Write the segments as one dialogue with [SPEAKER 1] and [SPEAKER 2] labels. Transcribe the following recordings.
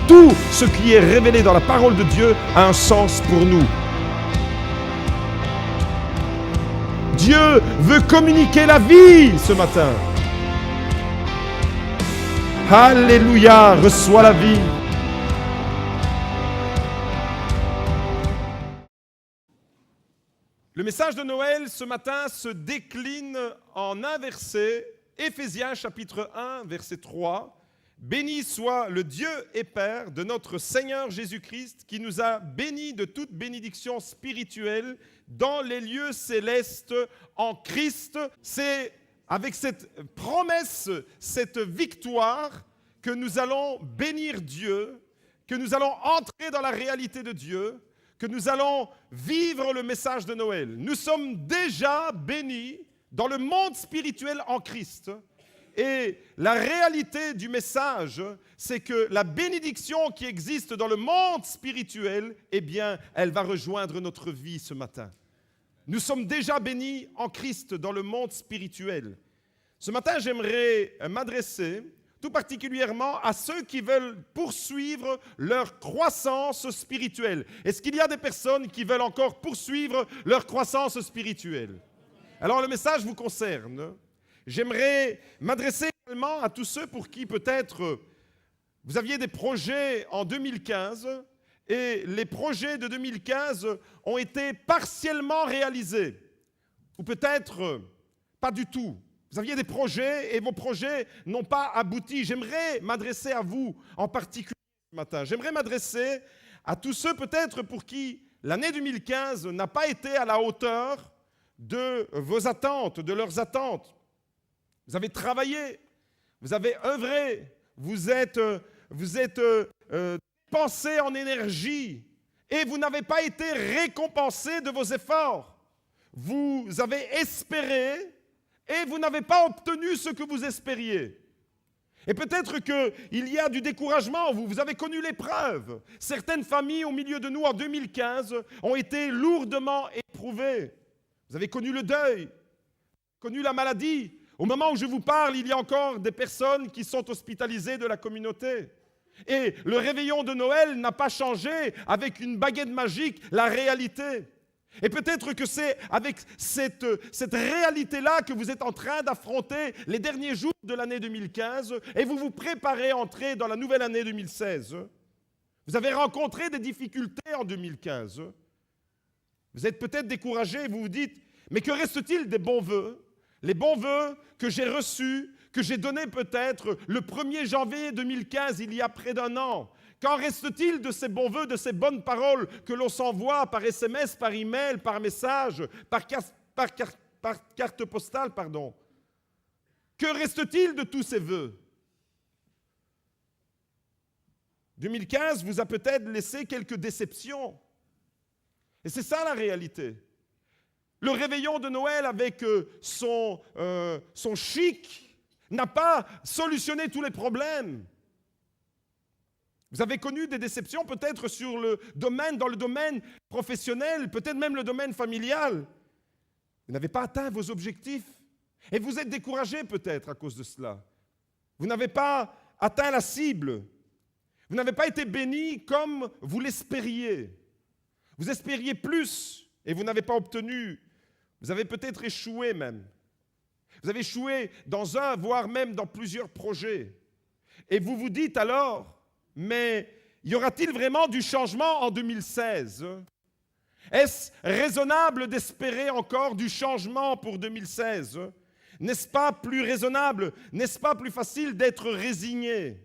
[SPEAKER 1] tout ce qui est révélé dans la parole de Dieu a un sens pour nous. Dieu veut communiquer la vie ce matin. Alléluia, reçois la vie. Le message de Noël ce matin se décline en un verset, Éphésiens chapitre 1, verset 3. Béni soit le Dieu et Père de notre Seigneur Jésus-Christ qui nous a bénis de toute bénédiction spirituelle dans les lieux célestes en Christ. C'est avec cette promesse, cette victoire que nous allons bénir Dieu, que nous allons entrer dans la réalité de Dieu, que nous allons vivre le message de Noël. Nous sommes déjà bénis dans le monde spirituel en Christ. Et la réalité du message, c'est que la bénédiction qui existe dans le monde spirituel, eh bien, elle va rejoindre notre vie ce matin. Nous sommes déjà bénis en Christ dans le monde spirituel. Ce matin, j'aimerais m'adresser tout particulièrement à ceux qui veulent poursuivre leur croissance spirituelle. Est-ce qu'il y a des personnes qui veulent encore poursuivre leur croissance spirituelle? Alors le message vous concerne. J'aimerais m'adresser également à tous ceux pour qui peut-être vous aviez des projets en 2015 et les projets de 2015 ont été partiellement réalisés ou peut-être pas du tout. Vous aviez des projets et vos projets n'ont pas abouti. J'aimerais m'adresser à vous en particulier ce matin. J'aimerais m'adresser à tous ceux peut-être pour qui l'année 2015 n'a pas été à la hauteur de vos attentes, de leurs attentes. Vous avez travaillé, vous avez œuvré, vous êtes dépensé en énergie et vous n'avez pas été récompensé de vos efforts. Vous avez espéré et vous n'avez pas obtenu ce que vous espériez. Et peut-être qu'il y a du découragement en vous, vous avez connu l'épreuve. Certaines familles au milieu de nous en 2015 ont été lourdement éprouvées. Vous avez connu le deuil, connu la maladie. Au moment où je vous parle, il y a encore des personnes qui sont hospitalisées de la communauté. Et le réveillon de Noël n'a pas changé avec une baguette magique la réalité. Et peut-être que c'est avec cette réalité-là que vous êtes en train d'affronter les derniers jours de l'année 2015 et vous vous préparez à entrer dans la nouvelle année 2016. Vous avez rencontré des difficultés en 2015. Vous êtes peut-être découragé et vous vous dites, mais que reste-t-il des bons vœux? Les bons vœux que j'ai reçus, que j'ai donnés peut-être le 1er janvier 2015, il y a près d'un an. Qu'en reste-t-il de ces bons vœux, de ces bonnes paroles que l'on s'envoie par SMS, par email, par message, par carte postale, pardon? Que reste-t-il de tous ces vœux? 2015 vous a peut-être laissé quelques déceptions. Et c'est ça la réalité. Le réveillon de Noël avec son chic n'a pas solutionné tous les problèmes. Vous avez connu des déceptions peut-être dans le domaine professionnel, peut-être même le domaine familial. Vous n'avez pas atteint vos objectifs. Et vous êtes découragé peut-être à cause de cela. Vous n'avez pas atteint la cible. Vous n'avez pas été béni comme vous l'espériez. Vous espériez plus et vous n'avez pas obtenu. Vous avez peut-être échoué même. Vous avez échoué dans un, voire même dans plusieurs projets. Et vous vous dites alors, mais y aura-t-il vraiment du changement en 2016? Est-ce raisonnable d'espérer encore du changement pour 2016? N'est-ce pas plus raisonnable? N'est-ce pas plus facile d'être résigné?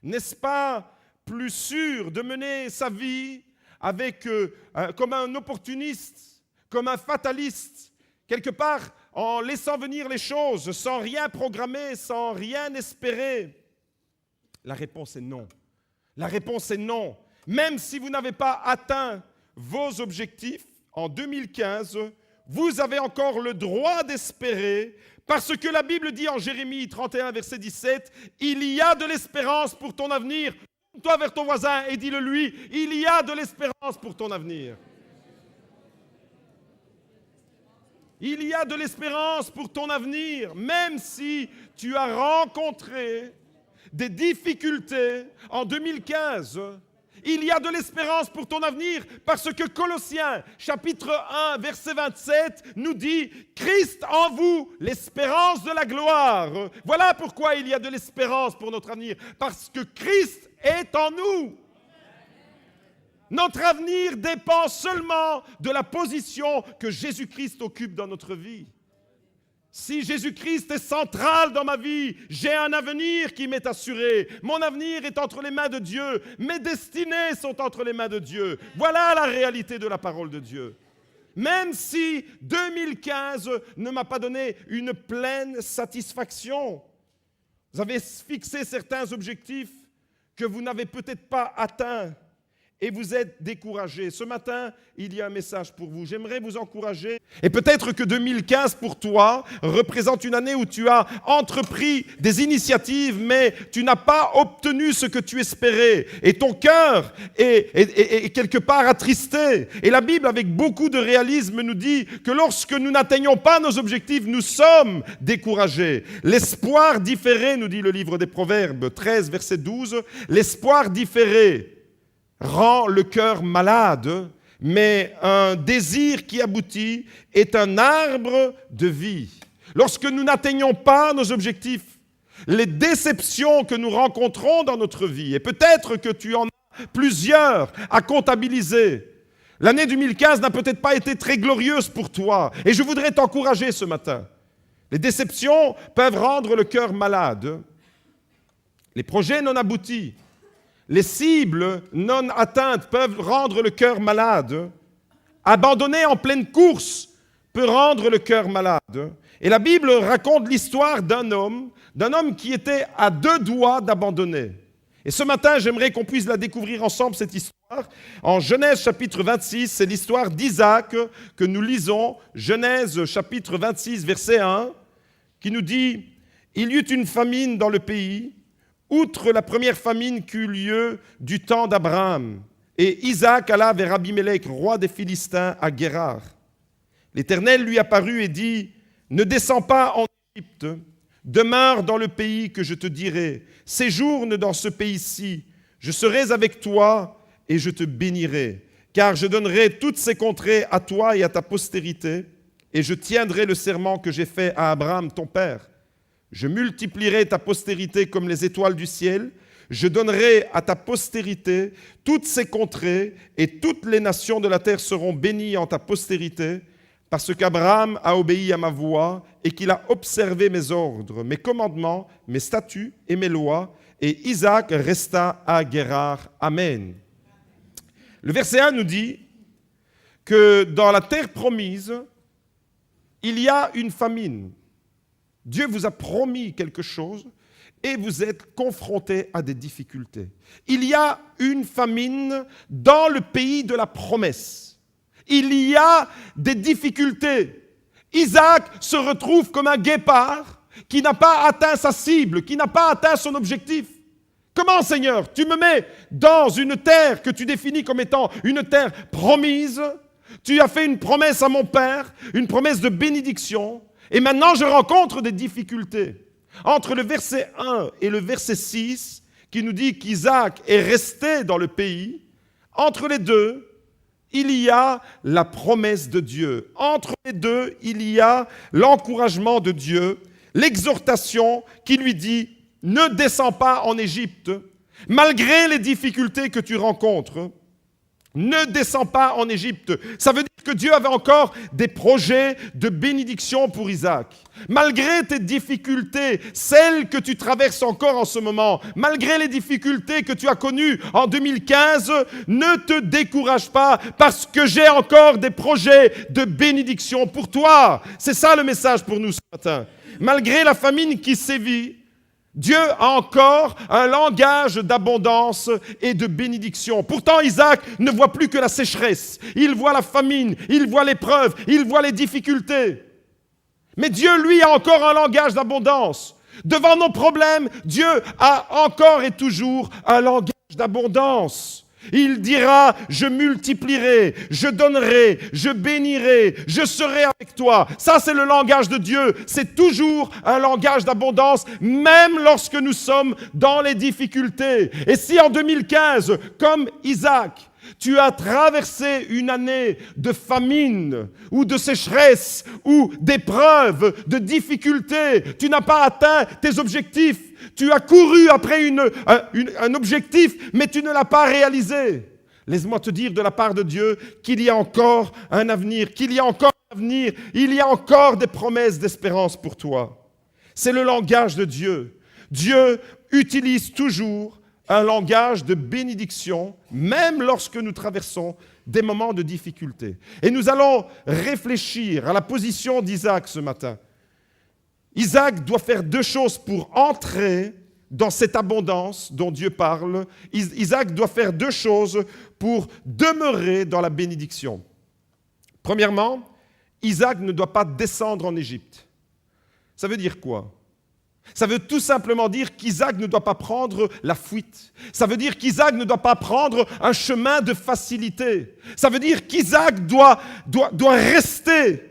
[SPEAKER 1] N'est-ce pas plus sûr de mener sa vie comme un opportuniste, comme un fataliste, quelque part en laissant venir les choses, sans rien programmer, sans rien espérer? La réponse est non. La réponse est non. Même si vous n'avez pas atteint vos objectifs en 2015, vous avez encore le droit d'espérer, parce que la Bible dit en Jérémie 31, verset 17, « Il y a de l'espérance pour ton avenir. » Toi vers ton voisin et dis-le lui, « Il y a de l'espérance pour ton avenir. » Il y a de l'espérance pour ton avenir, même si tu as rencontré des difficultés en 2015, il y a de l'espérance pour ton avenir parce que Colossiens chapitre 1 verset 27 nous dit « Christ en vous, l'espérance de la gloire ». Voilà pourquoi il y a de l'espérance pour notre avenir, parce que Christ est en nous. Notre avenir dépend seulement de la position que Jésus-Christ occupe dans notre vie. Si Jésus-Christ est central dans ma vie, j'ai un avenir qui m'est assuré. Mon avenir est entre les mains de Dieu. Mes destinées sont entre les mains de Dieu. Voilà la réalité de la parole de Dieu. Même si 2015 ne m'a pas donné une pleine satisfaction, vous avez fixé certains objectifs que vous n'avez peut-être pas atteints. Et vous êtes découragé. Ce matin, il y a un message pour vous. J'aimerais vous encourager. Et peut-être que 2015 pour toi représente une année où tu as entrepris des initiatives, mais tu n'as pas obtenu ce que tu espérais. Et ton cœur est quelque part attristé. Et la Bible, avec beaucoup de réalisme, nous dit que lorsque nous n'atteignons pas nos objectifs, nous sommes découragés. L'espoir différé, nous dit le livre des Proverbes 13, verset 12, l'espoir différé rend le cœur malade, mais un désir qui aboutit est un arbre de vie. Lorsque nous n'atteignons pas nos objectifs, les déceptions que nous rencontrons dans notre vie, et peut-être que tu en as plusieurs à comptabiliser, l'année 2015 n'a peut-être pas été très glorieuse pour toi, et je voudrais t'encourager ce matin. Les déceptions peuvent rendre le cœur malade, les projets non aboutis, les cibles non atteintes peuvent rendre le cœur malade. Abandonner en pleine course peut rendre le cœur malade. Et la Bible raconte l'histoire d'un homme qui était à 2 doigts d'abandonner. Et ce matin, j'aimerais qu'on puisse la découvrir ensemble, cette histoire. En Genèse chapitre 26, c'est l'histoire d'Isaac que nous lisons. Genèse chapitre 26, verset 1, qui nous dit « Il y eut une famine dans le pays, outre la première famine qui eut lieu du temps d'Abraham. Et Isaac alla vers Abimelech, roi des Philistins, à Guérar. L'Éternel lui apparut et dit, « Ne descends pas en Égypte, demeure dans le pays que je te dirai. Séjourne dans ce pays-ci. Je serai avec toi et je te bénirai. Car je donnerai toutes ces contrées à toi et à ta postérité, et je tiendrai le serment que j'ai fait à Abraham, ton père. Je multiplierai ta postérité comme les étoiles du ciel. Je donnerai à ta postérité toutes ces contrées et toutes les nations de la terre seront bénies en ta postérité parce qu'Abraham a obéi à ma voix et qu'il a observé mes ordres, mes commandements, mes statuts et mes lois. Et Isaac resta à Guérar. Amen. Le verset 1 nous dit que dans la terre promise, il y a une famine. Dieu vous a promis quelque chose et vous êtes confrontés à des difficultés. Il y a une famine dans le pays de la promesse. Il y a des difficultés. Isaac se retrouve comme un guépard qui n'a pas atteint sa cible, qui n'a pas atteint son objectif. Comment, Seigneur, tu me mets dans une terre que tu définis comme étant une terre promise? Tu as fait une promesse à mon père, une promesse de bénédiction. Et maintenant, je rencontre des difficultés. Entre le verset 1 et le verset 6, qui nous dit qu'Isaac est resté dans le pays, entre les deux, il y a la promesse de Dieu. Entre les deux, il y a l'encouragement de Dieu, l'exhortation qui lui dit « Ne descends pas en Égypte, malgré les difficultés que tu rencontres. » Ne descends pas en Égypte. Ça veut dire que Dieu avait encore des projets de bénédiction pour Isaac. Malgré tes difficultés, celles que tu traverses encore en ce moment, malgré les difficultés que tu as connues en 2015, ne te décourage pas parce que j'ai encore des projets de bénédiction pour toi. C'est ça le message pour nous ce matin. Malgré la famine qui sévit, Dieu a encore un langage d'abondance et de bénédiction. Pourtant, Isaac ne voit plus que la sécheresse. Il voit la famine, il voit l'épreuve, il voit les difficultés. Mais Dieu, lui, a encore un langage d'abondance. Devant nos problèmes, Dieu a encore et toujours un langage d'abondance. Il dira, je multiplierai, je donnerai, je bénirai, je serai avec toi. Ça, c'est le langage de Dieu. C'est toujours un langage d'abondance, même lorsque nous sommes dans les difficultés. Et si en 2015, comme Isaac, tu as traversé une année de famine ou de sécheresse ou d'épreuves, de difficultés, tu n'as pas atteint tes objectifs, tu as couru après un objectif, mais tu ne l'as pas réalisé. Laisse-moi te dire de la part de Dieu qu'il y a encore un avenir, il y a encore des promesses d'espérance pour toi. C'est le langage de Dieu. Dieu utilise toujours un langage de bénédiction, même lorsque nous traversons des moments de difficulté. Et nous allons réfléchir à la position d'Isaac ce matin. Isaac doit faire deux choses pour entrer dans cette abondance dont Dieu parle. Isaac doit faire deux choses pour demeurer dans la bénédiction. Premièrement, Isaac ne doit pas descendre en Égypte. Ça veut dire quoi ? Ça veut tout simplement dire qu'Isaac ne doit pas prendre la fuite. Ça veut dire qu'Isaac ne doit pas prendre un chemin de facilité. Ça veut dire qu'Isaac doit rester.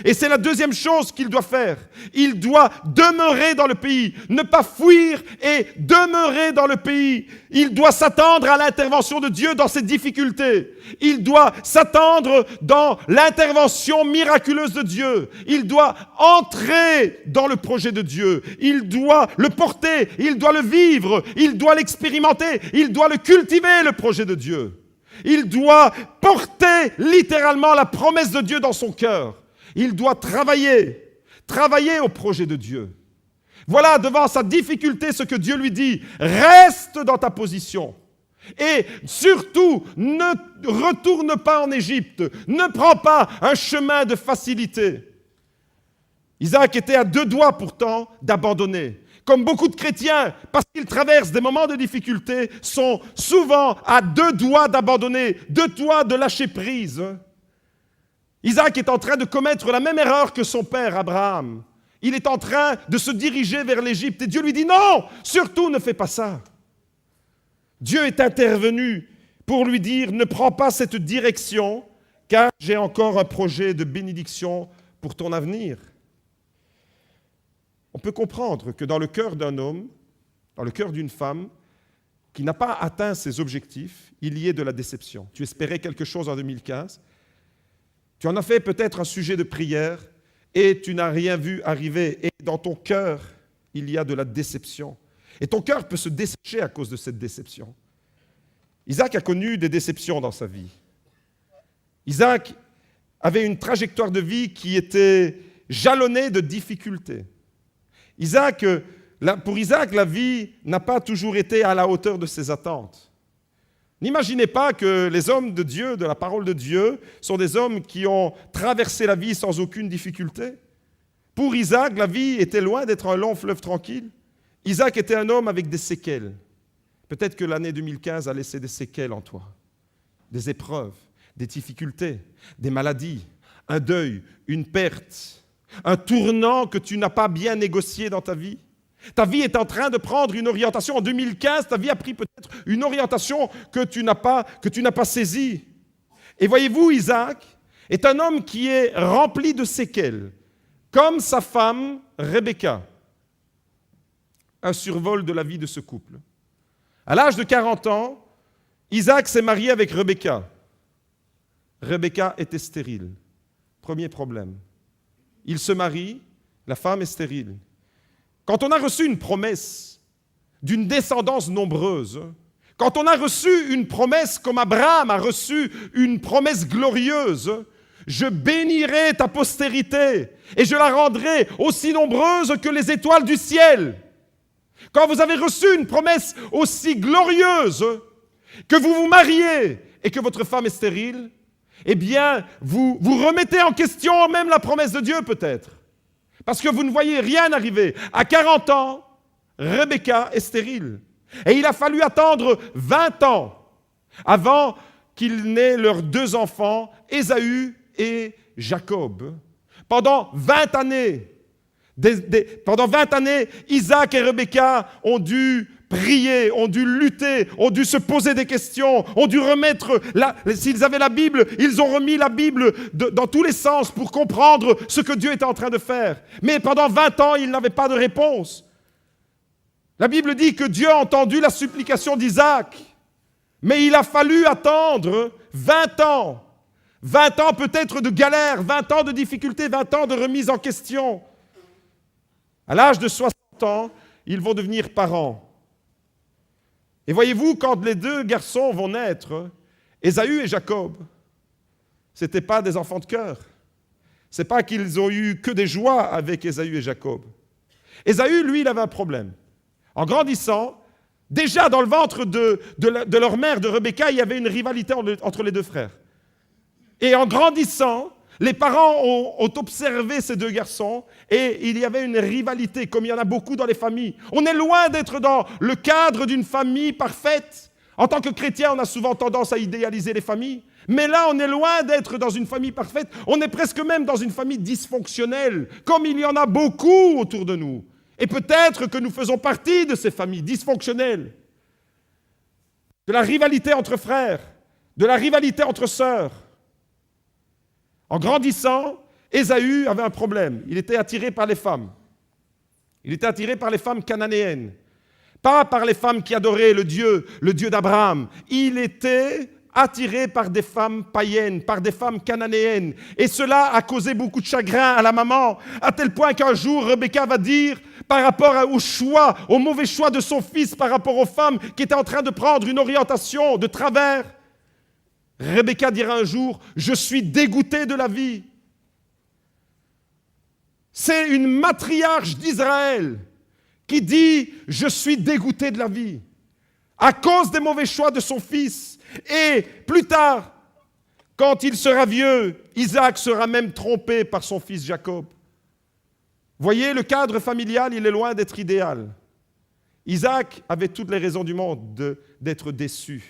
[SPEAKER 1] Et c'est la deuxième chose qu'il doit faire. Il doit demeurer dans le pays, ne pas fuir et demeurer dans le pays. Il doit s'attendre à l'intervention de Dieu dans ses difficultés. Il doit s'attendre dans l'intervention miraculeuse de Dieu. Il doit entrer dans le projet de Dieu. Il doit le porter, il doit le vivre, il doit l'expérimenter, il doit le cultiver, le projet de Dieu. Il doit porter littéralement la promesse de Dieu dans son cœur. Il doit travailler au projet de Dieu. Voilà, devant sa difficulté, ce que Dieu lui dit. Reste dans ta position. Et surtout, ne retourne pas en Égypte. Ne prends pas un chemin de facilité. Isaac était à deux doigts pourtant d'abandonner. Comme beaucoup de chrétiens, parce qu'ils traversent des moments de difficulté, sont souvent à deux doigts d'abandonner, deux doigts de lâcher prise. Isaac est en train de commettre la même erreur que son père Abraham. Il est en train de se diriger vers l'Égypte et Dieu lui dit « Non, surtout ne fais pas ça ». Dieu est intervenu pour lui dire « Ne prends pas cette direction car j'ai encore un projet de bénédiction pour ton avenir ». On peut comprendre que dans le cœur d'un homme, dans le cœur d'une femme, qui n'a pas atteint ses objectifs, il y ait de la déception. Tu espérais quelque chose en 2015, tu en as fait peut-être un sujet de prière et tu n'as rien vu arriver. Et dans ton cœur, il y a de la déception. Et ton cœur peut se dessécher à cause de cette déception. Isaac a connu des déceptions dans sa vie. Isaac avait une trajectoire de vie qui était jalonnée de difficultés. Pour Isaac, la vie n'a pas toujours été à la hauteur de ses attentes. N'imaginez pas que les hommes de Dieu, de la parole de Dieu, sont des hommes qui ont traversé la vie sans aucune difficulté. Pour Isaac, la vie était loin d'être un long fleuve tranquille. Isaac était un homme avec des séquelles. Peut-être que l'année 2015 a laissé des séquelles en toi, des épreuves, des difficultés, des maladies, un deuil, une perte, un tournant que tu n'as pas bien négocié dans ta vie. Ta vie est en train de prendre une orientation. En 2015, ta vie a pris peut-être une orientation que tu n'as pas saisie. Et voyez-vous, Isaac est un homme qui est rempli de séquelles, comme sa femme Rebecca. Un survol de la vie de ce couple. À l'âge de 40 ans, Isaac s'est marié avec Rebecca. Rebecca était stérile. Premier problème. Il se marie, la femme est stérile. Quand on a reçu une promesse d'une descendance nombreuse, quand on a reçu une promesse comme Abraham a reçu une promesse glorieuse, je bénirai ta postérité et je la rendrai aussi nombreuse que les étoiles du ciel. Quand vous avez reçu une promesse aussi glorieuse que vous vous mariez et que votre femme est stérile, eh bien, vous remettez en question même la promesse de Dieu peut-être. Parce que vous ne voyez rien arriver. À 40 ans, Rebecca est stérile. Et il a fallu attendre 20 ans avant qu'ils n'aient leurs deux enfants, Ésaü et Jacob. Pendant 20 années, Isaac et Rebecca ont dû prier, ont dû lutter, ont dû se poser des questions, ont dû remettre, s'ils avaient la Bible, ils ont remis la Bible dans tous les sens pour comprendre ce que Dieu était en train de faire. Mais pendant 20 ans, ils n'avaient pas de réponse. La Bible dit que Dieu a entendu la supplication d'Isaac, mais il a fallu attendre 20 ans. 20 ans peut-être de galère, 20 ans de difficultés, 20 ans de remise en question. À l'âge de 60 ans, ils vont devenir parents. Et voyez-vous, quand les deux garçons vont naître, Ésaü et Jacob, ce n'étaient pas des enfants de cœur. Ce n'est pas qu'ils ont eu que des joies avec Ésaü et Jacob. Ésaü, lui, il avait un problème. En grandissant, déjà dans le ventre de leur mère, de Rebecca, il y avait une rivalité entre les deux frères. Et en grandissant, les parents ont observé ces deux garçons et il y avait une rivalité, comme il y en a beaucoup dans les familles. On est loin d'être dans le cadre d'une famille parfaite. En tant que chrétien, on a souvent tendance à idéaliser les familles. Mais là, on est loin d'être dans une famille parfaite. On est presque même dans une famille dysfonctionnelle, comme il y en a beaucoup autour de nous. Et peut-être que nous faisons partie de ces familles dysfonctionnelles. De la rivalité entre frères, de la rivalité entre sœurs. En grandissant, Ésaü avait un problème. Il était attiré par les femmes. Il était attiré par les femmes cananéennes. Pas par les femmes qui adoraient le Dieu d'Abraham. Il était attiré par des femmes païennes, par des femmes cananéennes. Et cela a causé beaucoup de chagrin à la maman, à tel point qu'un jour, Rebecca va dire, par rapport au mauvais choix de son fils, par rapport aux femmes qui étaient en train de prendre une orientation de travers, Rebecca dira un jour, « Je suis dégoûtée de la vie. » C'est une matriarche d'Israël qui dit, « Je suis dégoûtée de la vie. » À cause des mauvais choix de son fils. Et plus tard, quand il sera vieux, Isaac sera même trompé par son fils Jacob. Voyez, le cadre familial, il est loin d'être idéal. Isaac avait toutes les raisons du monde d'être déçu.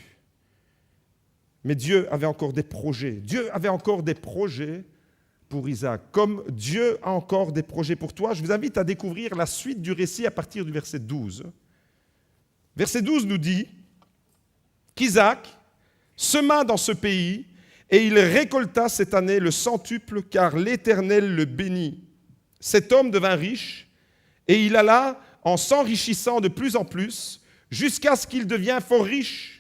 [SPEAKER 1] Mais Dieu avait encore des projets. Dieu avait encore des projets pour Isaac. Comme Dieu a encore des projets pour toi, je vous invite à découvrir la suite du récit à partir du verset 12. Verset 12 nous dit qu'Isaac sema dans ce pays et il récolta cette année le centuple car l'Éternel le bénit. Cet homme devint riche et il alla en s'enrichissant de plus en plus jusqu'à ce qu'il devienne fort riche.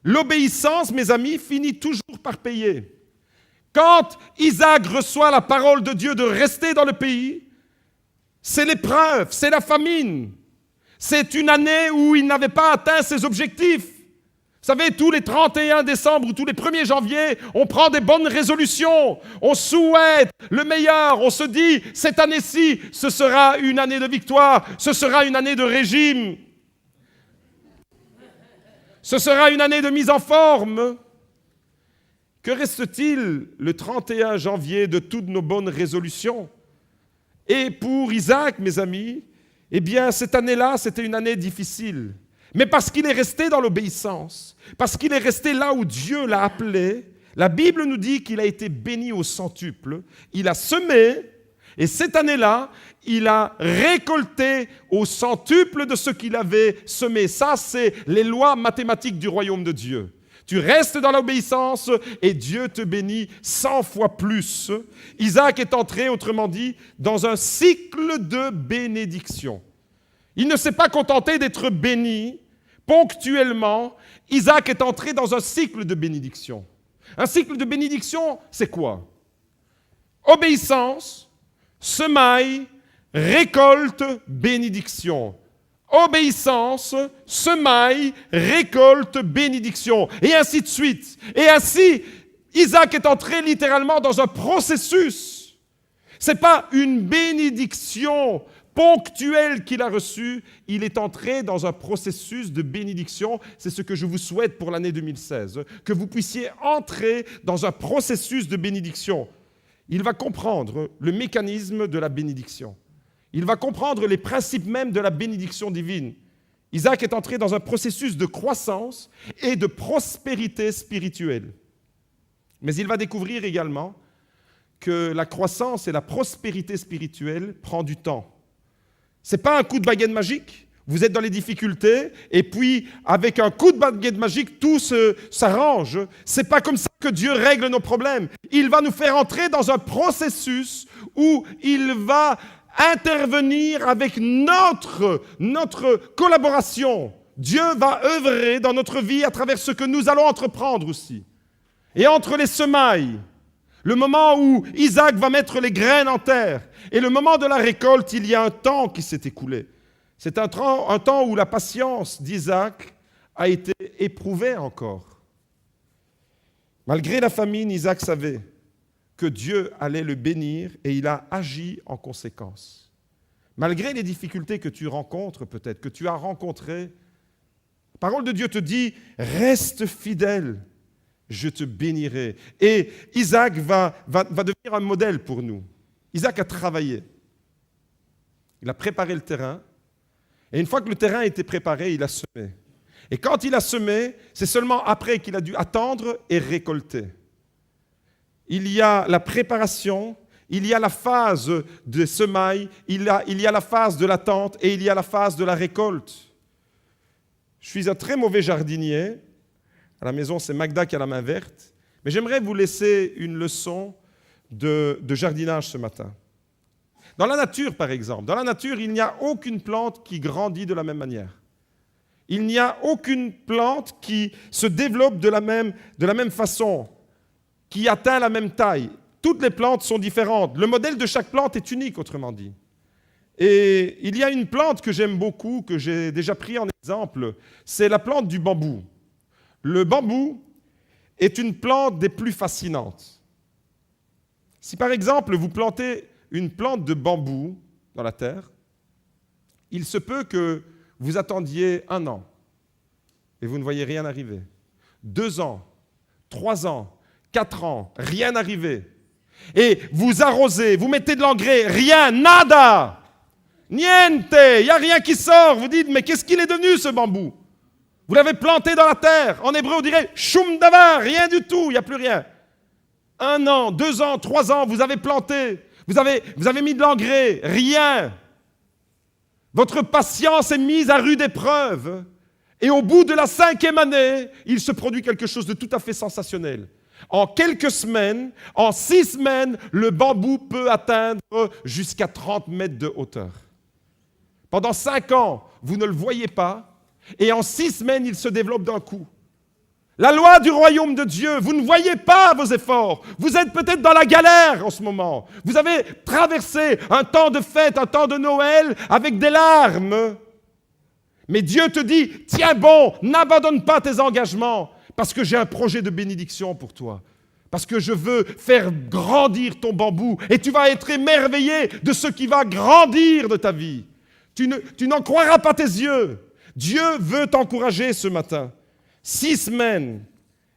[SPEAKER 1] L'obéissance, mes amis, finit toujours par payer. Quand Isaac reçoit la parole de Dieu de rester dans le pays, c'est l'épreuve, c'est la famine. C'est une année où il n'avait pas atteint ses objectifs. Vous savez, tous les 31 décembre ou tous les 1er janvier, on prend des bonnes résolutions, on souhaite le meilleur, on se dit, cette année-ci, ce sera une année de victoire, ce sera une année de régime. Ce sera une année de mise en forme. Que reste-t-il le 31 janvier de toutes nos bonnes résolutions? Et pour Isaac, mes amis, eh bien, cette année-là, c'était une année difficile. Mais parce qu'il est resté dans l'obéissance, parce qu'il est resté là où Dieu l'a appelé, la Bible nous dit qu'il a été béni au centuple. Il a semé, et cette année-là, il a récolté au centuple de ce qu'il avait semé. Ça, c'est les lois mathématiques du royaume de Dieu. Tu restes dans l'obéissance et Dieu te bénit 100 fois plus. Isaac est entré, autrement dit, dans un cycle de bénédiction. Il ne s'est pas contenté d'être béni ponctuellement. Isaac est entré dans un cycle de bénédiction. Un cycle de bénédiction, c'est quoi? Obéissance, semaille, récolte, bénédiction. Obéissance, semaille, récolte, bénédiction. Et ainsi de suite. Et ainsi, Isaac est entré littéralement dans un processus. Ce n'est pas une bénédiction ponctuelle qu'il a reçue. Il est entré dans un processus de bénédiction. C'est ce que je vous souhaite pour l'année 2016. Que vous puissiez entrer dans un processus de bénédiction. Il va comprendre le mécanisme de la bénédiction. Il va comprendre les principes même de la bénédiction divine. Isaac est entré dans un processus de croissance et de prospérité spirituelle. Mais il va découvrir également que la croissance et la prospérité spirituelle prend du temps. Ce n'est pas un coup de baguette magique Vous êtes dans les difficultés et puis avec un coup de baguette magique, tout s'arrange. Ce n'est pas comme ça que Dieu règle nos problèmes. Il va nous faire entrer dans un processus où il va intervenir avec notre collaboration. Dieu va œuvrer dans notre vie à travers ce que nous allons entreprendre aussi. Et entre les semailles, le moment où Isaac va mettre les graines en terre et le moment de la récolte, il y a un temps qui s'est écoulé. C'est un temps où la patience d'Isaac a été éprouvée encore. Malgré la famine, Isaac savait que Dieu allait le bénir et il a agi en conséquence. Malgré les difficultés que tu rencontres peut-être, que tu as rencontrées, la parole de Dieu te dit « Reste fidèle, je te bénirai ». Et Isaac va devenir un modèle pour nous. Isaac a travaillé. Il a préparé le terrain. Et une fois que le terrain était préparé, il a semé. Et quand il a semé, c'est seulement après qu'il a dû attendre et récolter. Il y a la préparation, il y a la phase de semailles, il y a la phase de l'attente et il y a la phase de la récolte. Je suis un très mauvais jardinier. À la maison, c'est Magda qui a la main verte. Mais j'aimerais vous laisser une leçon de jardinage ce matin. Dans la nature, par exemple, il n'y a aucune plante qui grandit de la même manière. Il n'y a aucune plante qui se développe de la même façon, qui atteint la même taille. Toutes les plantes sont différentes. Le modèle de chaque plante est unique, autrement dit. Et il y a une plante que j'aime beaucoup, que j'ai déjà pris en exemple, c'est la plante du bambou. Le bambou est une plante des plus fascinantes. Si par exemple vous plantez une plante de bambou dans la terre, il se peut que vous attendiez 1 an et vous ne voyez rien arriver. 2 ans, 3 ans, 4 ans, rien n'arriver. Et vous arrosez, vous mettez de l'engrais, rien, nada, niente, il n'y a rien qui sort. Vous dites, mais qu'est-ce qu'il est devenu ce bambou? Vous l'avez planté dans la terre. En hébreu, on dirait shum davar, rien du tout, il n'y a plus rien. 1 an, 2 ans, 3 ans, vous avez planté. Vous avez mis de l'engrais, rien. Votre patience est mise à rude épreuve. Et au bout de la 5e année, il se produit quelque chose de tout à fait sensationnel. En quelques semaines, en 6 semaines, le bambou peut atteindre jusqu'à 30 mètres de hauteur. Pendant 5 ans, vous ne le voyez pas. Et en 6 semaines, il se développe d'un coup. La loi du royaume de Dieu, vous ne voyez pas vos efforts. Vous êtes peut-être dans la galère en ce moment. Vous avez traversé un temps de fête, un temps de Noël avec des larmes. Mais Dieu te dit, tiens bon, n'abandonne pas tes engagements parce que j'ai un projet de bénédiction pour toi. Parce que je veux faire grandir ton bambou et tu vas être émerveillé de ce qui va grandir de ta vie. Tu n'en croiras pas tes yeux. Dieu veut t'encourager ce matin. 6 semaines,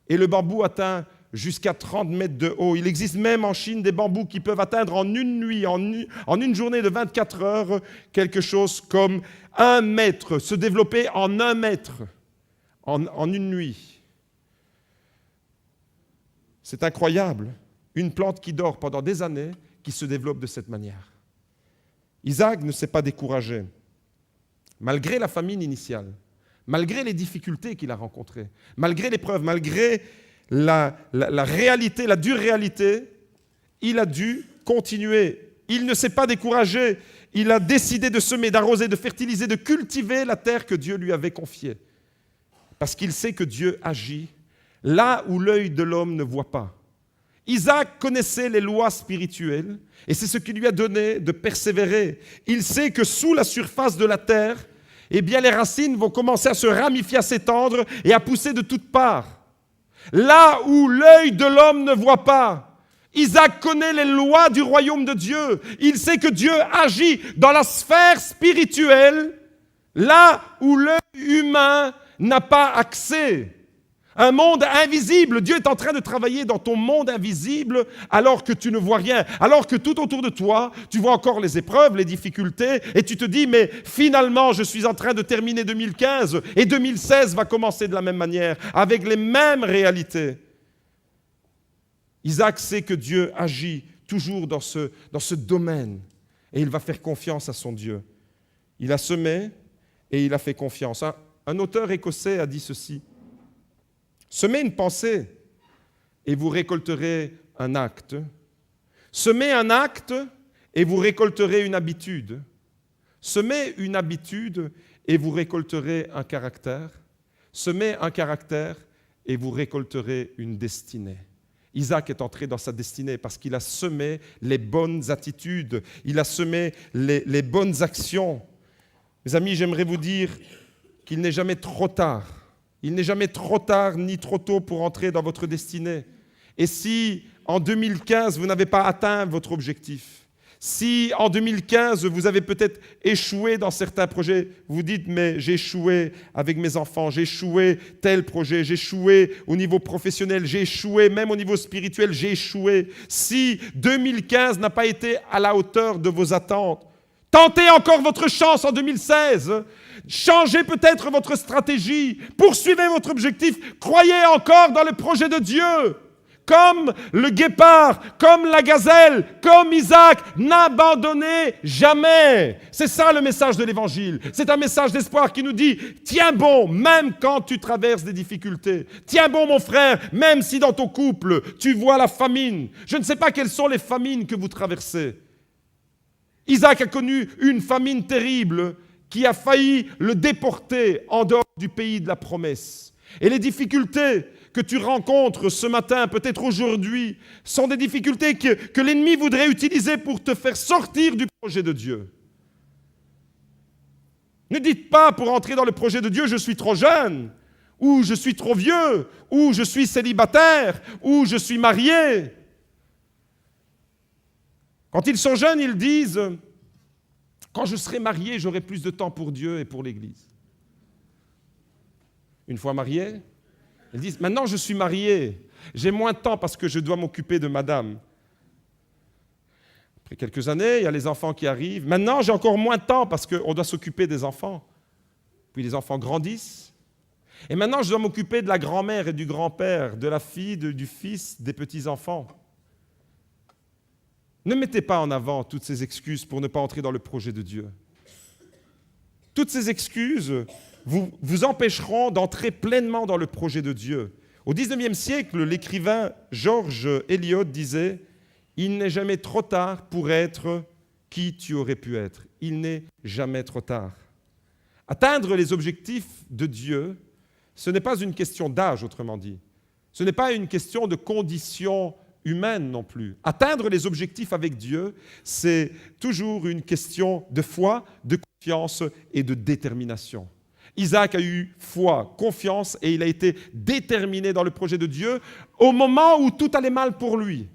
[SPEAKER 1] et le bambou atteint jusqu'à 30 mètres de haut. Il existe même en Chine des bambous qui peuvent atteindre en une nuit, en une journée de 24 heures, quelque chose comme 1 mètre, se développer en 1 mètre, en une nuit. C'est incroyable, une plante qui dort pendant des années, qui se développe de cette manière. Isaac ne s'est pas découragé, malgré la famine initiale. Malgré les difficultés qu'il a rencontrées, malgré l'épreuve, malgré la réalité, la dure réalité, il a dû continuer. Il ne s'est pas découragé. Il a décidé de semer, d'arroser, de fertiliser, de cultiver la terre que Dieu lui avait confiée. Parce qu'il sait que Dieu agit là où l'œil de l'homme ne voit pas. Isaac connaissait les lois spirituelles et c'est ce qui lui a donné de persévérer. Il sait que sous la surface de la terre, eh bien les racines vont commencer à se ramifier, à s'étendre et à pousser de toutes parts. Là où l'œil de l'homme ne voit pas, Isaac connaît les lois du royaume de Dieu. Il sait que Dieu agit dans la sphère spirituelle, là où l'œil humain n'a pas accès. Un monde invisible. Dieu est en train de travailler dans ton monde invisible alors que tu ne vois rien. Alors que tout autour de toi, tu vois encore les épreuves, les difficultés et tu te dis, mais finalement, je suis en train de terminer 2015 et 2016 va commencer de la même manière, avec les mêmes réalités. Isaac sait que Dieu agit toujours dans ce domaine et il va faire confiance à son Dieu. Il a semé et il a fait confiance. Un auteur écossais a dit ceci: semez une pensée et vous récolterez un acte. Semez un acte et vous récolterez une habitude. Semez une habitude et vous récolterez un caractère. Semez un caractère et vous récolterez une destinée. Isaac est entré dans sa destinée parce qu'il a semé les bonnes attitudes, il a semé les bonnes actions. Mes amis, j'aimerais vous dire qu'il n'est jamais trop tard. Il n'est jamais trop tard ni trop tôt pour entrer dans votre destinée. Et si en 2015, vous n'avez pas atteint votre objectif, si en 2015, vous avez peut-être échoué dans certains projets, vous dites, mais j'ai échoué avec mes enfants, j'ai échoué tel projet, j'ai échoué au niveau professionnel, j'ai échoué même au niveau spirituel, j'ai échoué. Si 2015 n'a pas été à la hauteur de vos attentes, tentez encore votre chance en 2016. Changez peut-être votre stratégie, poursuivez votre objectif, croyez encore dans le projet de Dieu. Comme le guépard, comme la gazelle, comme Isaac, n'abandonnez jamais. C'est ça le message de l'Évangile. C'est un message d'espoir qui nous dit, tiens bon, même quand tu traverses des difficultés. Tiens bon, mon frère, même si dans ton couple, tu vois la famine. Je ne sais pas quelles sont les famines que vous traversez. Isaac a connu une famine terrible qui a failli le déporter en dehors du pays de la promesse. Et les difficultés que tu rencontres ce matin, peut-être aujourd'hui, sont des difficultés que l'ennemi voudrait utiliser pour te faire sortir du projet de Dieu. Ne dites pas pour entrer dans le projet de Dieu, je suis trop jeune, ou je suis trop vieux, ou je suis célibataire, ou je suis marié. Quand ils sont jeunes, ils disent, quand je serai marié, j'aurai plus de temps pour Dieu et pour l'Église. Une fois mariés, ils disent, maintenant je suis marié, j'ai moins de temps parce que je dois m'occuper de madame. Après quelques années, il y a les enfants qui arrivent. Maintenant, j'ai encore moins de temps parce qu'on doit s'occuper des enfants. Puis les enfants grandissent. Et maintenant, je dois m'occuper de la grand-mère et du grand-père, de la fille, du fils, des petits-enfants. Ne mettez pas en avant toutes ces excuses pour ne pas entrer dans le projet de Dieu. Toutes ces excuses vous empêcheront d'entrer pleinement dans le projet de Dieu. Au XIXe siècle, l'écrivain George Eliot disait « Il n'est jamais trop tard pour être qui tu aurais pu être. Il n'est jamais trop tard. » Atteindre les objectifs de Dieu, ce n'est pas une question d'âge, autrement dit. Ce n'est pas une question de conditions humaines non plus. Atteindre les objectifs avec Dieu, c'est toujours une question de foi, de confiance et de détermination. Isaac a eu foi, confiance et il a été déterminé dans le projet de Dieu au moment où tout allait mal pour lui,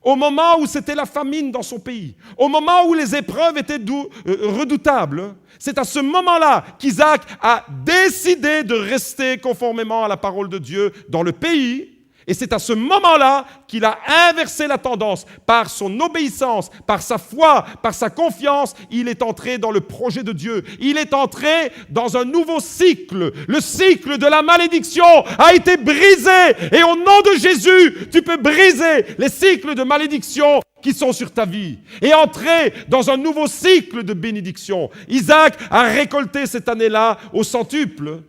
[SPEAKER 1] au moment où c'était la famine dans son pays, au moment où les épreuves étaient redoutables. C'est à ce moment-là qu'Isaac a décidé de rester conformément à la parole de Dieu dans le pays. Et c'est à ce moment-là qu'il a inversé la tendance. Par son obéissance, par sa foi, par sa confiance, il est entré dans le projet de Dieu. Il est entré dans un nouveau cycle. Le cycle de la malédiction a été brisé. Et au nom de Jésus, tu peux briser les cycles de malédiction qui sont sur ta vie et entrer dans un nouveau cycle de bénédiction. Isaac a récolté cette année-là au centuple.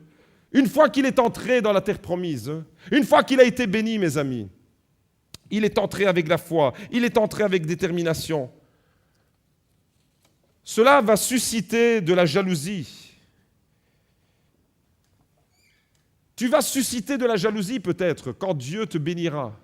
[SPEAKER 1] Une fois qu'il est entré dans la terre promise, une fois qu'il a été béni, mes amis, il est entré avec la foi, il est entré avec détermination. Cela va susciter de la jalousie. Tu vas susciter de la jalousie peut-être quand Dieu te bénira.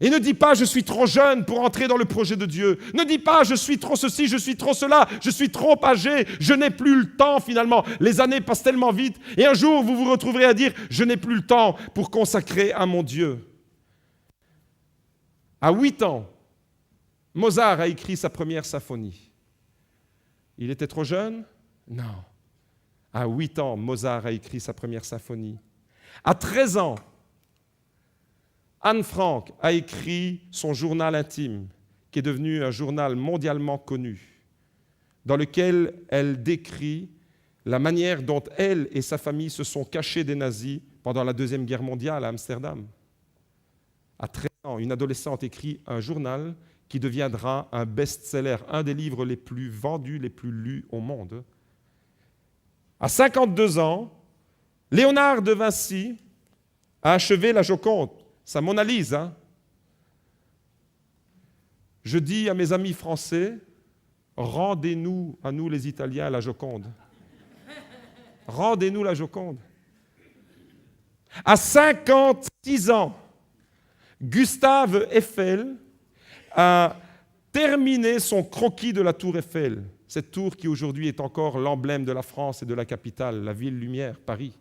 [SPEAKER 1] Et ne dis pas « je suis trop jeune pour entrer dans le projet de Dieu ». Ne dis pas « je suis trop ceci, je suis trop cela, je suis trop âgé, je n'ai plus le temps finalement ». Les années passent tellement vite et un jour vous vous retrouverez à dire « je n'ai plus le temps pour consacrer à mon Dieu ». À 8 ans, Mozart a écrit sa première symphonie. Il était trop jeune? Non. À 8 ans, Mozart a écrit sa première symphonie. À 13 ans, Anne Frank a écrit son journal intime, qui est devenu un journal mondialement connu, dans lequel elle décrit la manière dont elle et sa famille se sont cachés des nazis pendant la Deuxième Guerre mondiale à Amsterdam. À 13 ans, une adolescente écrit un journal qui deviendra un best-seller, un des livres les plus vendus, les plus lus au monde. À 52 ans, Léonard de Vinci a achevé la Joconde, sa Mona Lisa. Je dis à mes amis français, rendez-nous, à nous les Italiens, la Joconde. Rendez-nous la Joconde. À 56 ans, Gustave Eiffel a terminé son croquis de la tour Eiffel, cette tour qui aujourd'hui est encore l'emblème de la France et de la capitale, la ville lumière, Paris.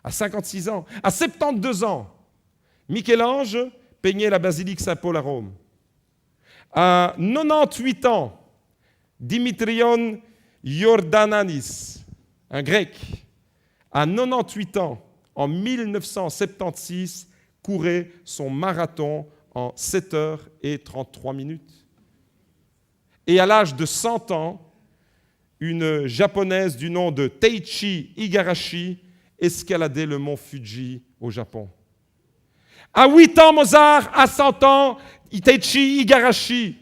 [SPEAKER 1] À 56 ans. À 72 ans, Michel-Ange peignait la basilique Saint-Paul à Rome. À 98 ans, Dimitrion Iordananis, un grec, à 98 ans, en 1976, courait son marathon en 7 heures et 33 minutes. Et à l'âge de 100 ans, une japonaise du nom de Teichi Igarashi escaladait le mont Fuji au Japon. À 8 ans, Mozart, à 100 ans, Teichi Igarashi.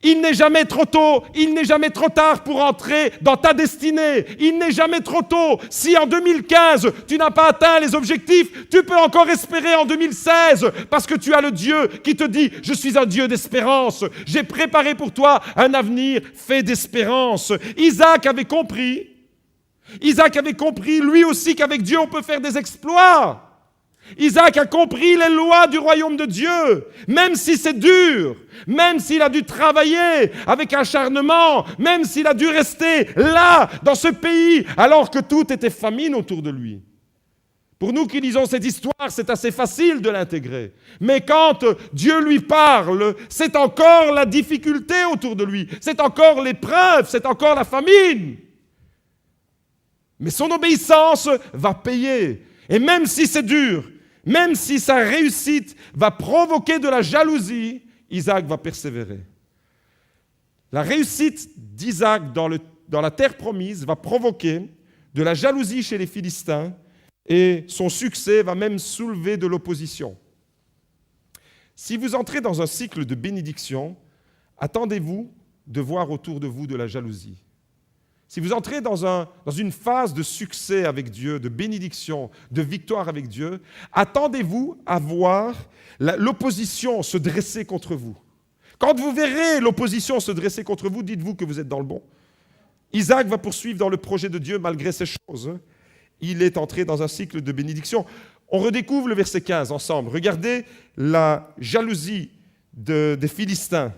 [SPEAKER 1] Il n'est jamais trop tôt, il n'est jamais trop tard pour entrer dans ta destinée. Il n'est jamais trop tôt. Si en 2015, tu n'as pas atteint les objectifs, tu peux encore espérer en 2016 parce que tu as le Dieu qui te dit « Je suis un Dieu d'espérance. J'ai préparé pour toi un avenir fait d'espérance. » Isaac avait compris lui aussi qu'avec Dieu, on peut faire des exploits. Isaac a compris les lois du royaume de Dieu, même si c'est dur, même s'il a dû travailler avec acharnement, même s'il a dû rester là, dans ce pays, alors que tout était famine autour de lui. Pour nous qui lisons cette histoire, c'est assez facile de l'intégrer. Mais quand Dieu lui parle, c'est encore la difficulté autour de lui, c'est encore l'épreuve, c'est encore la famine. Mais son obéissance va payer. Et même si c'est dur, même si sa réussite va provoquer de la jalousie, Isaac va persévérer. La réussite d'Isaac dans la terre promise va provoquer de la jalousie chez les Philistins et son succès va même soulever de l'opposition. Si vous entrez dans un cycle de bénédiction, attendez-vous de voir autour de vous de la jalousie. Si vous entrez dans une phase de succès avec Dieu, de bénédiction, de victoire avec Dieu, attendez-vous à voir l'opposition se dresser contre vous. Quand vous verrez l'opposition se dresser contre vous, dites-vous que vous êtes dans le bon. Isaac va poursuivre dans le projet de Dieu malgré ces choses. Il est entré dans un cycle de bénédiction. On redécouvre le verset 15 ensemble. Regardez la jalousie des Philistins.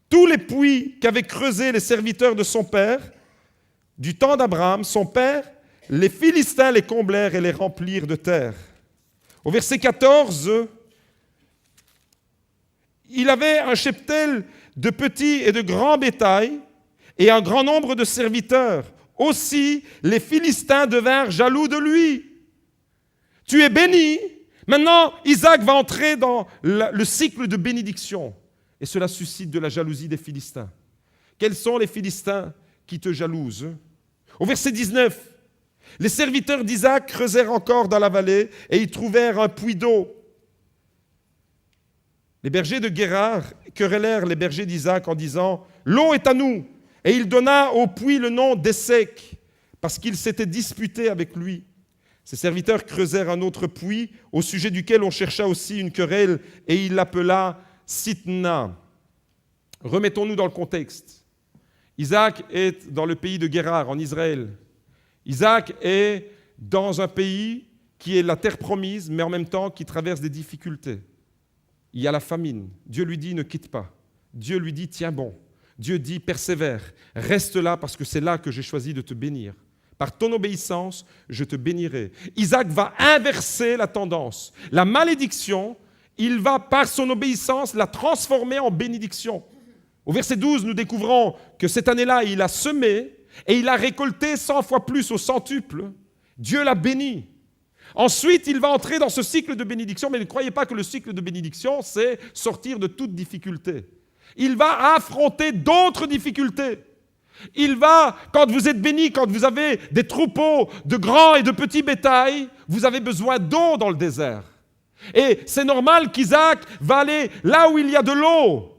[SPEAKER 1] Tous les puits qu'avaient creusés les serviteurs de son père, du temps d'Abraham, son père, les Philistins les comblèrent et les remplirent de terre. Au verset 14, il avait un cheptel de petits et de grands bétail et un grand nombre de serviteurs. Aussi, les Philistins devinrent jaloux de lui. Tu es béni. Maintenant, Isaac va entrer dans le cycle de bénédiction. Et cela suscite de la jalousie des Philistins. Quels sont les Philistins qui te jalousent? Au verset 19, les serviteurs d'Isaac creusèrent encore dans la vallée et y trouvèrent un puits d'eau. Les bergers de Guérar querellèrent les bergers d'Isaac en disant « L'eau est à nous !» Et il donna au puits le nom d'Essek, parce qu'ils s'étaient disputés avec lui. Ses serviteurs creusèrent un autre puits, au sujet duquel on chercha aussi une querelle, et il l'appela Sitna. Remettons-nous dans le contexte. Isaac est dans le pays de Guérar, en Israël. Isaac est dans un pays qui est la terre promise, mais en même temps qui traverse des difficultés. Il y a la famine. Dieu lui dit, ne quitte pas. Dieu lui dit, tiens bon. Dieu dit, persévère. Reste là parce que c'est là que j'ai choisi de te bénir. Par ton obéissance, je te bénirai. Isaac va inverser la tendance. La malédiction, il va, par son obéissance, la transformer en bénédiction. Au verset 12, nous découvrons que cette année-là, il a semé et il a récolté 100 fois plus au centuple. Dieu l'a béni. Ensuite, il va entrer dans ce cycle de bénédiction, mais ne croyez pas que le cycle de bénédiction, c'est sortir de toute difficulté. Il va affronter d'autres difficultés. Il va, quand vous êtes béni, quand vous avez des troupeaux de grands et de petits bétails, vous avez besoin d'eau dans le désert. Et c'est normal qu'Isaac va aller là où il y a de l'eau.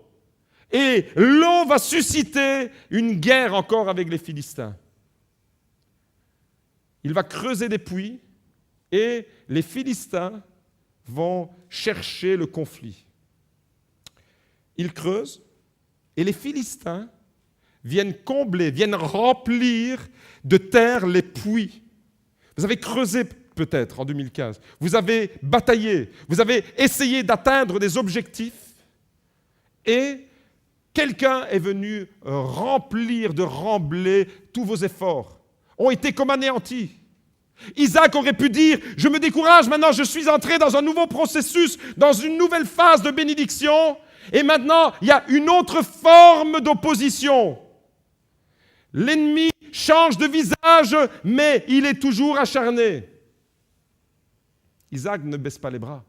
[SPEAKER 1] Et l'eau va susciter une guerre encore avec les Philistins. il va creuser des puits et les Philistins vont chercher le conflit. Ils creusent et les Philistins viennent combler, viennent remplir de terre les puits. Vous avez creusé peut-être en 2015, vous avez bataillé, vous avez essayé d'atteindre des objectifs et quelqu'un est venu remplir de remblai tous vos efforts, ont été comme anéantis. Isaac aurait pu dire, je me décourage maintenant, je suis entré dans un nouveau processus, dans une nouvelle phase de bénédiction, et maintenant il y a une autre forme d'opposition. L'ennemi change de visage, mais il est toujours acharné. Isaac ne baisse pas les bras,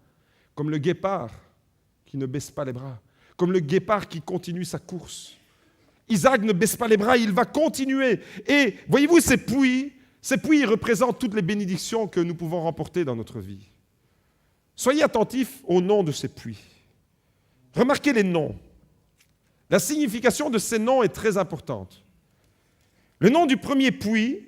[SPEAKER 1] comme le guépard qui ne baisse pas les bras, comme le guépard qui continue sa course. Isaac ne baisse pas les bras, il va continuer. Et voyez-vous, ces puits représentent toutes les bénédictions que nous pouvons remporter dans notre vie. Soyez attentifs au nom de ces puits. Remarquez les noms. La signification de ces noms est très importante. Le nom du premier puits,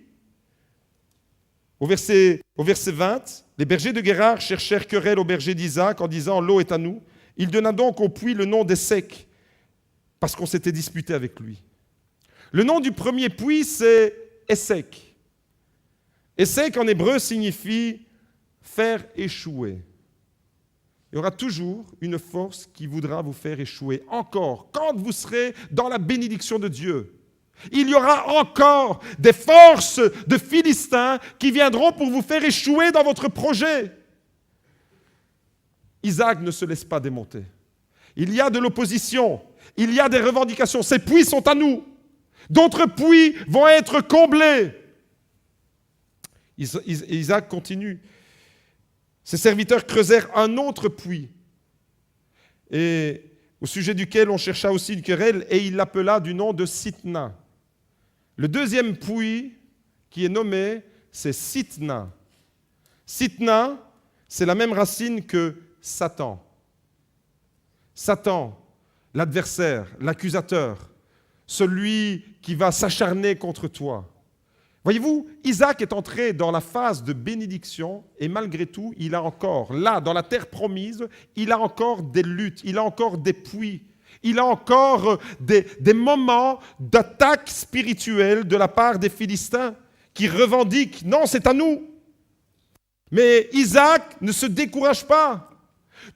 [SPEAKER 1] au verset 20, les bergers de Guérar cherchèrent querelle au berger d'Isaac en disant « L'eau est à nous ». Il donna donc au puits le nom d'Essek, parce qu'on s'était disputé avec lui. Le nom du premier puits, c'est Essek. Essek en hébreu signifie faire échouer. Il y aura toujours une force qui voudra vous faire échouer. Encore, quand vous serez dans la bénédiction de Dieu, il y aura encore des forces de Philistins qui viendront pour vous faire échouer dans votre projet. Isaac ne se laisse pas démonter. Il y a de l'opposition, il y a des revendications. Ces puits sont à nous. D'autres puits vont être comblés. Isaac continue. Ses serviteurs creusèrent un autre puits, et au sujet duquel on chercha aussi une querelle, et il l'appela du nom de Sitna. Le deuxième puits qui est nommé, c'est Sitna. Sitna, c'est la même racine que Satan. Satan, l'adversaire, l'accusateur, celui qui va s'acharner contre toi. Voyez-vous, Isaac est entré dans la phase de bénédiction et malgré tout, il a encore, là, dans la terre promise, il a encore des luttes, il a encore des puits, il a encore des moments d'attaque spirituelle de la part des Philistins qui revendiquent, non, c'est à nous. Mais Isaac ne se décourage pas.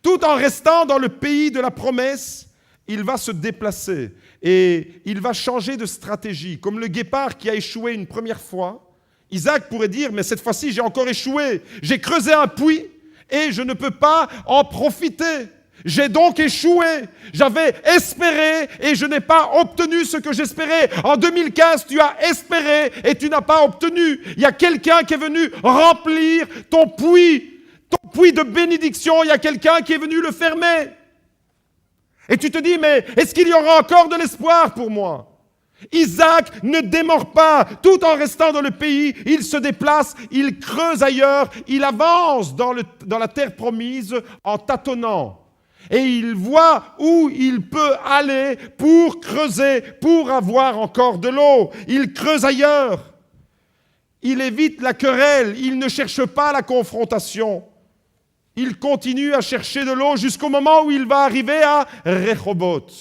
[SPEAKER 1] Tout en restant dans le pays de la promesse, il va se déplacer et il va changer de stratégie. Comme le guépard qui a échoué une première fois, Isaac pourrait dire, mais cette fois-ci, j'ai encore échoué. J'ai creusé un puits et je ne peux pas en profiter. J'ai donc échoué. J'avais espéré et je n'ai pas obtenu ce que j'espérais. En 2015, tu as espéré et tu n'as pas obtenu. Il y a quelqu'un qui est venu remplir ton puits de bénédiction. Il y a quelqu'un qui est venu le fermer. Et tu te dis, mais est-ce qu'il y aura encore de l'espoir pour moi? Isaac ne démord pas, tout en restant dans le pays, il se déplace, il creuse ailleurs, il avance dans la terre promise en tâtonnant. Et il voit où il peut aller pour creuser, pour avoir encore de l'eau. Il creuse ailleurs. Il évite la querelle, il ne cherche pas la confrontation. Il continue à chercher de l'eau jusqu'au moment où il va arriver à Rehoboth.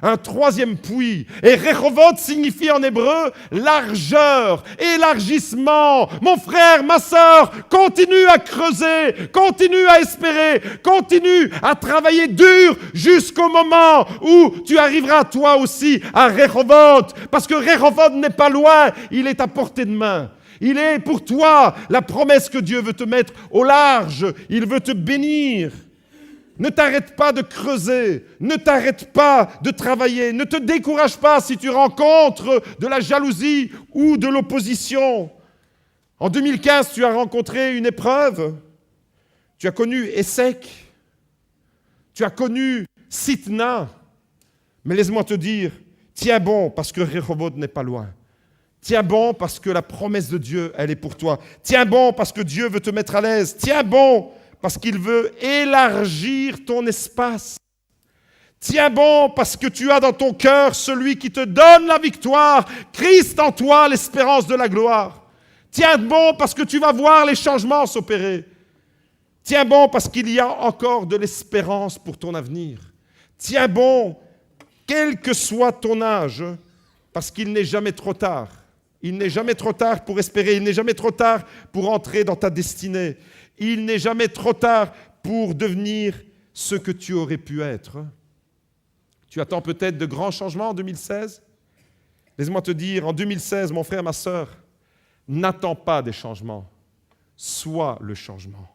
[SPEAKER 1] Un troisième puits. Et Rehoboth signifie en hébreu largeur, élargissement. Mon frère, ma sœur, continue à creuser, continue à espérer, continue à travailler dur jusqu'au moment où tu arriveras toi aussi à Rehoboth. Parce que Rehoboth n'est pas loin, il est à portée de main. Il est pour toi la promesse que Dieu veut te mettre au large. Il veut te bénir. Ne t'arrête pas de creuser. Ne t'arrête pas de travailler. Ne te décourage pas si tu rencontres de la jalousie ou de l'opposition. En 2015, tu as rencontré une épreuve. Tu as connu Essek. Tu as connu Sitna. Mais laisse-moi te dire, tiens bon parce que Rehoboth n'est pas loin. Tiens bon parce que la promesse de Dieu, elle est pour toi. Tiens bon parce que Dieu veut te mettre à l'aise. Tiens bon parce qu'il veut élargir ton espace. Tiens bon parce que tu as dans ton cœur celui qui te donne la victoire. Christ en toi, l'espérance de la gloire. Tiens bon parce que tu vas voir les changements s'opérer. Tiens bon parce qu'il y a encore de l'espérance pour ton avenir. Tiens bon, quel que soit ton âge, parce qu'il n'est jamais trop tard. Il n'est jamais trop tard pour espérer. Il n'est jamais trop tard pour entrer dans ta destinée. Il n'est jamais trop tard pour devenir ce que tu aurais pu être. Tu attends peut-être de grands changements en 2016. Laisse-moi te dire, en 2016, mon frère, ma sœur, n'attends pas des changements. Sois le changement.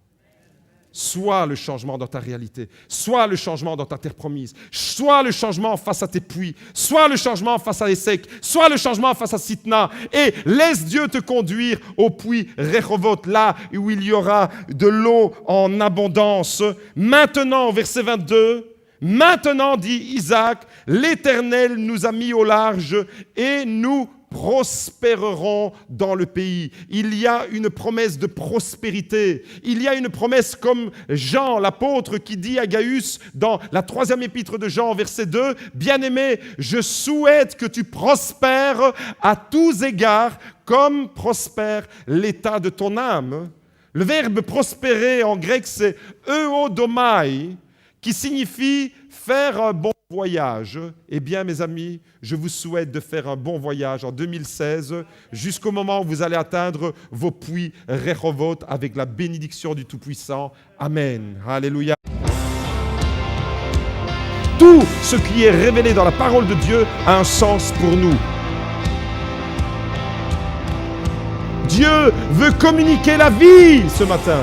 [SPEAKER 1] Sois le changement dans ta réalité. Sois le changement dans ta terre promise. Sois le changement face à tes puits. Sois le changement face à Essek. Sois le changement face à Sitna. Et laisse Dieu te conduire au puits Rehovot, là où il y aura de l'eau en abondance. Maintenant, verset 22, maintenant, dit Isaac, l'Éternel nous a mis au large et nous prospéreront dans le pays. Il y a une promesse de prospérité. Il y a une promesse comme Jean, l'apôtre, qui dit à Gaius dans la 3e épître de Jean, verset 2, « Bien-aimé, je souhaite que tu prospères à tous égards comme prospère l'état de ton âme. » Le verbe prospérer en grec, c'est « euodomai », qui signifie faire un bon voyage. Eh bien, mes amis, je vous souhaite de faire un bon voyage en 2016 jusqu'au moment où vous allez atteindre vos puits Rehovot avec la bénédiction du Tout-Puissant. Amen. Alléluia. Tout ce qui est révélé dans la parole de Dieu a un sens pour nous. Dieu veut communiquer la vie ce matin.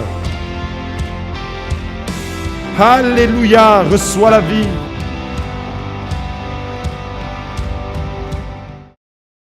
[SPEAKER 1] Alléluia, reçois la vie.